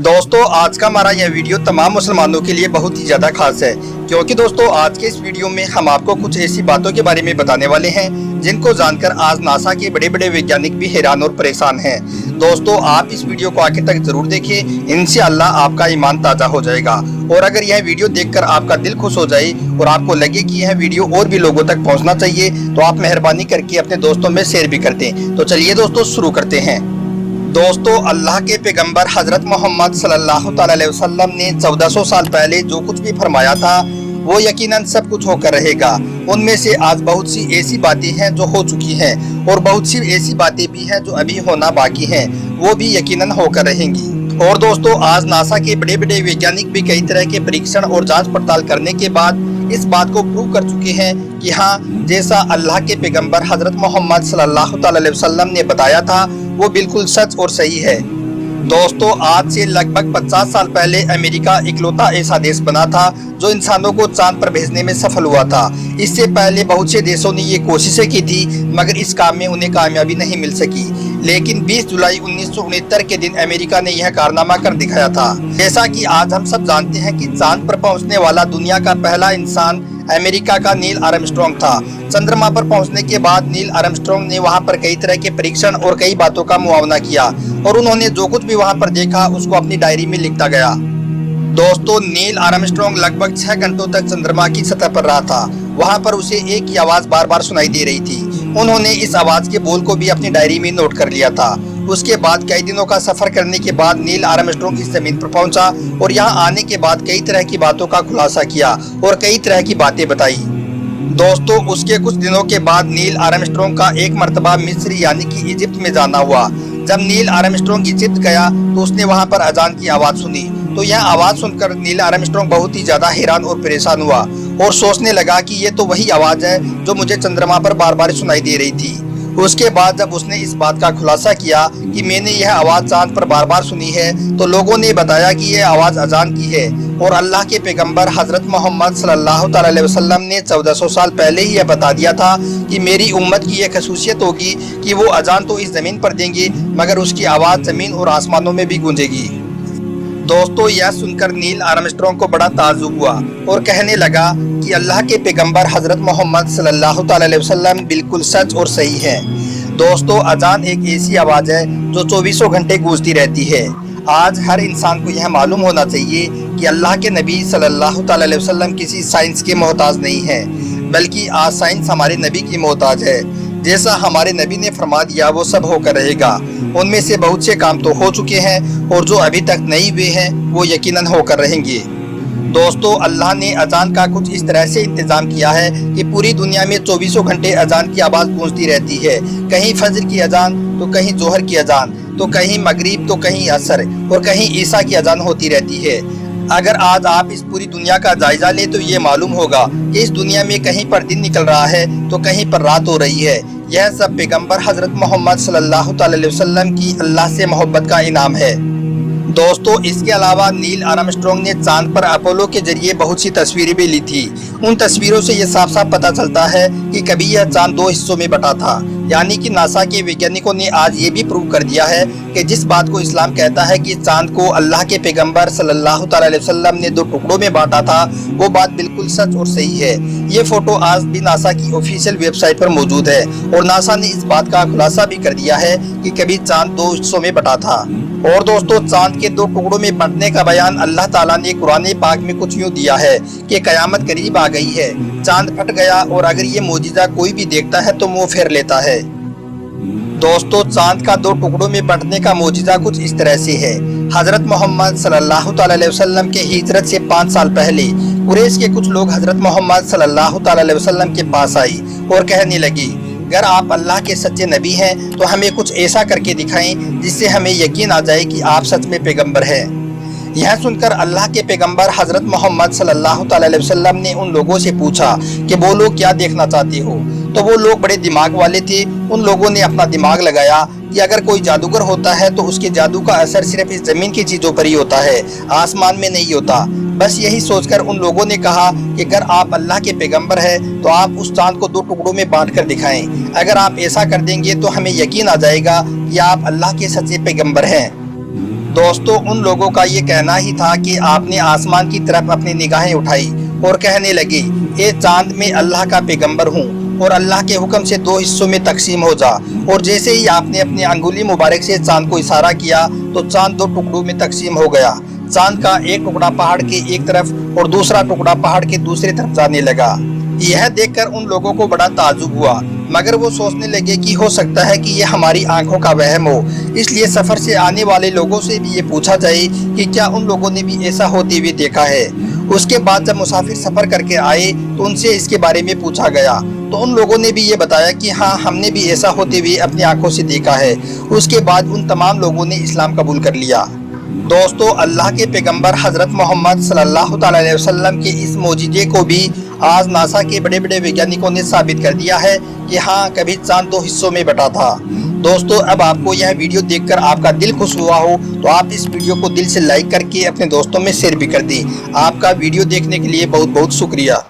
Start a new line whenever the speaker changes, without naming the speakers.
दोस्तों आज का हमारा यह वीडियो तमाम मुसलमानों के लिए बहुत ही ज़्यादा खास है, क्योंकि दोस्तों आज के इस वीडियो में हम आपको कुछ ऐसी बातों के बारे में बताने वाले हैं जिनको जानकर आज नासा के बड़े बड़े वैज्ञानिक भी हैरान और परेशान हैं। दोस्तों आप इस वीडियो को आखिर तक जरूर देखें, इंशाअल्लाह आपका ईमान ताज़ा हो जाएगा। और अगर यह वीडियो देखकर आपका दिल खुश हो जाए और आपको लगे कि यह वीडियो और भी लोगों तक पहुँचना चाहिए तो आप मेहरबानी करके अपने दोस्तों में शेयर भी कर दें। तो चलिए दोस्तों शुरू करते हैं। दोस्तों अल्लाह के पैगंबर हजरत मोहम्मद सल्लल्लाहु अलैहि वसल्लम ने 1400 साल पहले जो कुछ भी फरमाया था वो यकीनन सब कुछ होकर रहेगा। उनमें से आज बहुत सी ऐसी बातें हैं जो हो चुकी हैं और बहुत सी ऐसी बातें भी हैं जो अभी होना बाकी हैं, वो भी यकीनन होकर रहेंगी। और दोस्तों आज नासा के बड़े बड़े वैज्ञानिक भी कई तरह के परीक्षण और जांच पड़ताल करने के बाद इस बात को प्रूव कर चुके हैं कि हाँ, जैसा अल्लाह के पैगंबर हजरत मोहम्मद सल्लल्लाहु अलैहि वसल्लम ने बताया था वो बिल्कुल सच और सही है। दोस्तों आज से लगभग 50 साल पहले अमेरिका इकलौता ऐसा देश बना था जो इंसानों को चांद पर भेजने में सफल हुआ था। इससे पहले बहुत से देशों ने ये कोशिशें की थी मगर इस काम में उन्हें कामयाबी नहीं मिल सकी। लेकिन 20 जुलाई 1969 के दिन अमेरिका ने यह कारनामा कर दिखाया था। जैसा कि आज हम सब जानते हैं कि चांद पर पहुंचने वाला दुनिया का पहला इंसान अमेरिका का नील आर्मस्ट्रांग था। चंद्रमा पर पहुंचने के बाद नील आर्मस्ट्रांग ने वहां पर कई तरह के परीक्षण और कई बातों का मुआवना किया और उन्होंने जो कुछ भी वहां पर देखा उसको अपनी डायरी में लिखता गया। दोस्तों नील आर्मस्ट्रांग लगभग 6 घंटों तक चंद्रमा की सतह पर रहा था। वहां पर उसे एक ही आवाज बार बार सुनाई दे रही थी। उन्होंने इस आवाज के बोल को भी अपनी डायरी में नोट कर लिया था। उसके बाद कई दिनों का सफर करने के बाद नील आर्मस्ट्रांग इस जमीन पर पहुंचा और यहाँ आने के बाद कई तरह की बातों का खुलासा किया और कई तरह की बातें बताई। दोस्तों उसके कुछ दिनों के बाद नील आर्मस्ट्रांग का एक मर्तबा मिस्र यानी कि इजिप्ट में जाना हुआ। जब नील आर्मस्ट्रांग इजिप्ट गया तो उसने वहां पर अजान की आवाज सुनी। तो यह आवाज सुनकर नील आर्मस्ट्रांग बहुत ही ज्यादा हैरान और परेशान हुआ और सोचने लगा कि ये तो वही आवाज है जो मुझे चंद्रमा पर बार बार सुनाई दे रही थी। उसके बाद जब उसने इस बात का खुलासा किया कि मैंने यह आवाज चांद पर बार बार सुनी है तो लोगों ने बताया कि यह आवाज अजान की है और अल्लाह के पैगंबर हजरत मोहम्मद सल्लल्लाहु अलैहि वसल्लम ने 1400 साल पहले ही यह बता दिया था कि मेरी उम्मत की यह खसूसियत होगी कि वो अजान तो इस जमीन पर देंगे मगर उसकी आवाज जमीन और आसमानों में भी गूंजेगी। दोस्तों यह सुनकर नील आर्मस्ट्रांग को बड़ा ताज्जुब हुआ और कहने लगा कि अल्लाह के पैगंबर हजरत मोहम्मद सल्लल्लाहु अलैहि वसल्लम बिल्कुल सच और सही है। दोस्तों अजान एक ऐसी आवाज है जो 24 घंटे गूंजती रहती है। आज हर इंसान को यह मालूम होना चाहिए कि अल्लाह के नबी सल्लल्लाहु अलैहि वसल्लम किसी साइंस के मोहताज नहीं है, बल्कि आज साइंस हमारे नबी की मोहताज है। जैसा हमारे नबी ने फरमा दिया वो सब होकर रहेगा। उनमें से बहुत से काम तो हो चुके हैं और जो अभी तक नहीं हुए हैं वो यकीनन होकर रहेंगे। दोस्तों अल्लाह ने अजान का कुछ इस तरह से इंतजाम किया है कि पूरी दुनिया में 24 घंटे अजान की आवाज़ गूंजती रहती है। कहीं फजर की अजान तो कहीं जोहर की अजान तो कहीं मगरिब तो कहीं असर और कहीं ईसा की अजान होती रहती है। अगर आज आप इस पूरी दुनिया का जायजा ले तो ये मालूम होगा कि इस दुनिया में कहीं पर दिन निकल रहा है तो कहीं पर रात हो रही है। यह सब पैगंबर हजरत मोहम्मद सल्लल्लाहु अलैहि वसल्लम की अल्लाह से मोहब्बत का इनाम है। दोस्तों इसके अलावा नील आर्मस्ट्रांग ने चांद पर अपोलो के जरिए बहुत सी तस्वीरें भी ली थी। उन तस्वीरों से ये साफ साफ पता चलता है कि कभी यह चांद 2 हिस्सों में बटा था। यानी कि नासा के वैज्ञानिकों ने आज ये भी प्रूव कर दिया है कि जिस बात को इस्लाम कहता है कि चांद को अल्लाह के पैगंबर सल्लल्लाहु अलैहि वसल्लम ने 2 टुकड़ों में बांटा था, वो बात बिल्कुल सच और सही है। ये फोटो आज भी नासा की ऑफिशियल वेबसाइट पर मौजूद है और नासा ने इस बात का खुलासा भी कर दिया है कि कभी चांद 2 हिस्सों में बटा था। और दोस्तों चांद के 2 टुकड़ों में बंटने का बयान अल्लाह ताला ने कुरान पाक में कुछ यूँ दिया है कि कयामत करीब आ गई है, चांद फट गया और अगर ये मौजिज़ा कोई भी देखता है तो मुंह फेर लेता है। दोस्तों चांद का 2 टुकड़ों में बंटने का मौजिज़ा कुछ इस तरह से है। हजरत मोहम्मद सल्लल्लाहु अलैहि वसल्लम के हिजरत से 5 साल पहले कुरैश के कुछ लोग हजरत मोहम्मद सल्लल्लाहु अलैहि वसल्लम के पास आई और कहने लगी, अगर आप अल्लाह के सच्चे नबी हैं तो हमें कुछ ऐसा करके दिखाएं जिससे हमें यकीन आ जाए कि आप सच में पैगंबर हैं। यह सुनकर अल्लाह के पैगंबर हजरत मोहम्मद सल्लल्लाहु अलैहि वसल्लम ने उन लोगों से पूछा कि वो लोग क्या देखना चाहते हो। तो वो लोग बड़े दिमाग वाले थे। उन लोगों ने अपना दिमाग लगाया कि अगर कोई जादूगर होता है तो उसके जादू का असर सिर्फ इस जमीन की चीज़ों पर ही होता है, आसमान में नहीं होता। बस यही सोचकर उन लोगों ने कहा कि अगर आप अल्लाह के पैगंबर हैं तो आप उस चांद को 2 टुकड़ों में बांट कर दिखाएं। अगर आप ऐसा कर देंगे तो हमें यकीन आ जाएगा कि आप अल्लाह के सच्चे पैगंबर हैं। दोस्तों उन लोगों का ये कहना ही था कि आपने आसमान की तरफ अपनी निगाहें उठाई और कहने लगे, ए चांद में अल्लाह का पैगंबर हूँ और अल्लाह के हुक्म से 2 हिस्सों में तकसीम हो जा। और जैसे ही आपने अपनी अंगुली मुबारक से चांद को इशारा किया तो चांद 2 टुकड़ों में तकसीम हो गया। चांद का एक टुकड़ा पहाड़ के एक तरफ और दूसरा टुकड़ा पहाड़ के दूसरी तरफ जाने लगा। यह देखकर उन लोगों को बड़ा ताज्जुब हुआ, मगर वो सोचने लगे कि हो सकता है कि ये हमारी आंखों का वहम हो। इसलिए सफ़र से आने वाले लोगों से भी ये पूछा जाए कि क्या उन लोगों ने भी ऐसा होते हुए देखा है। उसके बाद जब मुसाफिर सफ़र करके आए तो उनसे इसके बारे में पूछा गया तो उन लोगों ने भी ये बताया कि हाँ, हमने भी ऐसा होते हुए अपनी आंखों से देखा है। उसके बाद उन तमाम लोगों ने इस्लाम कबूल कर लिया। दोस्तों अल्लाह के पैगंबर हज़रत मोहम्मद सल्लल्लाहु अलैहि वसल्लम के इस मोजिज़े को भी आज नासा के बड़े बड़े वैज्ञानिकों ने साबित कर दिया है कि हाँ, कभी चांद 2 हिस्सों में बटा था। दोस्तों अब आपको यह वीडियो देखकर आपका दिल खुश हुआ हो तो आप इस वीडियो को दिल से लाइक करके अपने दोस्तों में शेयर भी कर दें। आपका वीडियो देखने के लिए बहुत बहुत शुक्रिया।